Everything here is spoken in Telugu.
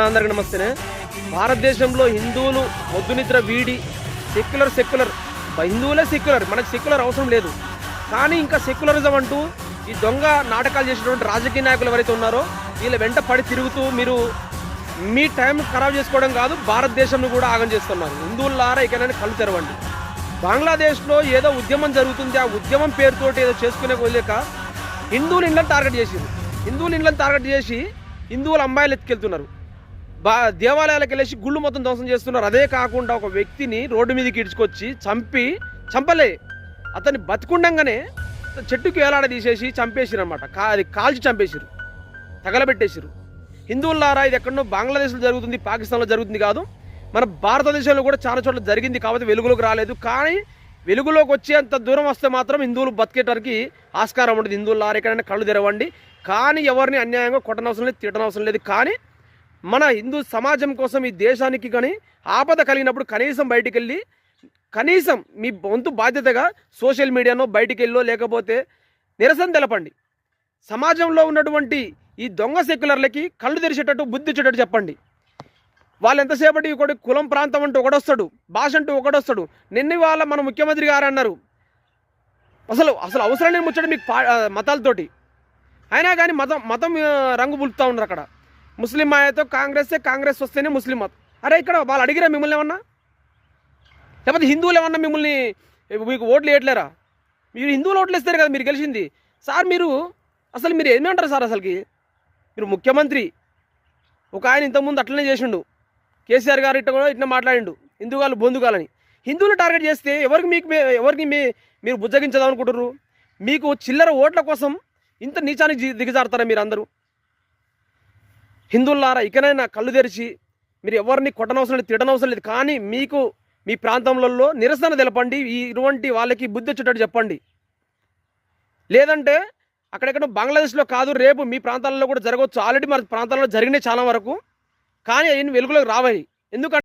అందరికీ నమస్తేనే. భారతదేశంలో హిందువులు పొద్దునిద్ర వీడి సెక్యులర్ హిందువులే సెక్యులర్, మనకు సెక్యులర్ అవసరం లేదు. కానీ ఇంకా సెక్యులరిజం అంటూ ఈ దొంగ నాటకాలు చేసినటువంటి రాజకీయ నాయకులు ఎవరైతే ఉన్నారో వీళ్ళ వెంట పడి తిరుగుతూ మీరు మీ టైం ఖరాబ్ చేసుకోవడం కాదు, భారతదేశంను కూడా ఆగం చేస్తున్నారు. హిందువులారా ఇకనైనా కళ్ళు తెరవండి. బంగ్లాదేశ్లో ఏదో ఉద్యమం జరుగుతుంది, ఆ ఉద్యమం పేరుతోటి ఏదో చేసుకునే వదిలేక హిందువుల ఇళ్ళని టార్గెట్ చేసి హిందువుల అమ్మాయిలు ఎత్తుకెళ్తున్నారు. దేవాలయాలకు వెళ్ళేసి గుళ్ళు మొత్తం ధ్వంసం చేస్తున్నారు. అదే కాకుండా ఒక వ్యక్తిని రోడ్డు మీదకి ఇడ్చుకొచ్చి చంపలే, అతన్ని బతికుండంగానే చెట్టుకి వేలాడ తీసేసి చంపేసిరు అనమాట. అది కాల్చి చంపేసిరు, తగలబెట్టేసిరు. హిందువులారా, ఇది ఎక్కడో బంగ్లాదేశ్లో జరుగుతుంది, పాకిస్తాన్లో జరుగుతుంది కాదు, మన భారతదేశంలో కూడా చాలా చోట్ల జరిగింది. కాబట్టి వెలుగులోకి రాలేదు. కానీ వెలుగులోకి వచ్చేంత దూరం వస్తే మాత్రం హిందువులు బతికేటానికి ఆస్కారం ఉంటుంది. హిందువులారా ఎక్కడైనా కళ్ళు తెరవండి. కానీ ఎవరిని అన్యాయంగా కొట్టనవసరం లేదు, తిట్టనవసరం లేదు. కానీ మన హిందూ సమాజం కోసం, ఈ దేశానికి కానీ ఆపద కలిగినప్పుడు కనీసం బయటికి వెళ్ళి, కనీసం మీ వంతు బాధ్యతగా సోషల్ మీడియానో బయటికి వెళ్ళో లేకపోతే నిరసన తెలపండి. సమాజంలో ఉన్నటువంటి ఈ దొంగ సెక్యులర్లకి కళ్ళు తెరిచేటట్టు, బుద్ధి వచ్చేటట్టు చెప్పండి. వాళ్ళు ఎంతసేపటి ఒకటి కులం ప్రాంతం అంటూ ఒకడొస్తాడు, భాష అంటూ ఒకడొస్తాడు. నిన్న వాళ్ళ మన ముఖ్యమంత్రి గారు అన్నారు, అసలు అవసరం లేని ముచ్చట మీకు మతాలతోటి. అయినా కానీ మతం రంగు పులుపుతూ ఉన్నారు. అక్కడ ముస్లిం మాయతో కాంగ్రెస్ వస్తేనే ముస్లిం మతం. అరే, ఇక్కడ వాళ్ళు అడిగిరా మిమ్మల్ని ఏమన్నా? లేకపోతే హిందువులు ఏమన్నా మిమ్మల్ని మీకు ఓట్లు వేయట్లేరా? మీరు హిందువులు ఓట్లు వేస్తారు కదా మీరు గెలిచింది. సార్ మీరు ఏమంటారు సార్? అసలుకి మీరు ముఖ్యమంత్రి. ఒక ఆయన ఇంతకుముందు అట్లనే చేసిండు, కేసీఆర్ గారు ఇట్లా మాట్లాడిండు, హిందువులు బొందుగాలని. హిందువులు టార్గెట్ చేస్తే ఎవరికి మీరు బుజ్జగించదాం అనుకుంటున్నారు? మీకు చిల్లర ఓట్ల కోసం ఇంత నీచానికి దిగజారుతారా మీరు అందరూ? హిందువులారా, ఇకనైనా కళ్ళు తెరిచి మీరు ఎవరిని కొట్టనవసరం లేదు, తిట్టనవసరం లేదు. కానీ మీకు మీ ప్రాంతంలో నిరసన తెలపండి. ఇటువంటి వాళ్ళకి బుద్ధి వచ్చేటట్టు చెప్పండి. లేదంటే అక్కడెక్కడ బంగ్లాదేశ్లో కాదు, రేపు మీ ప్రాంతాలలో కూడా జరగవచ్చు. ఆల్రెడీ మన ప్రాంతాల్లో జరిగినాయి చాలా వరకు. కానీ అవన్నీ వెలుగులోకి రావాలి. ఎందుకంటే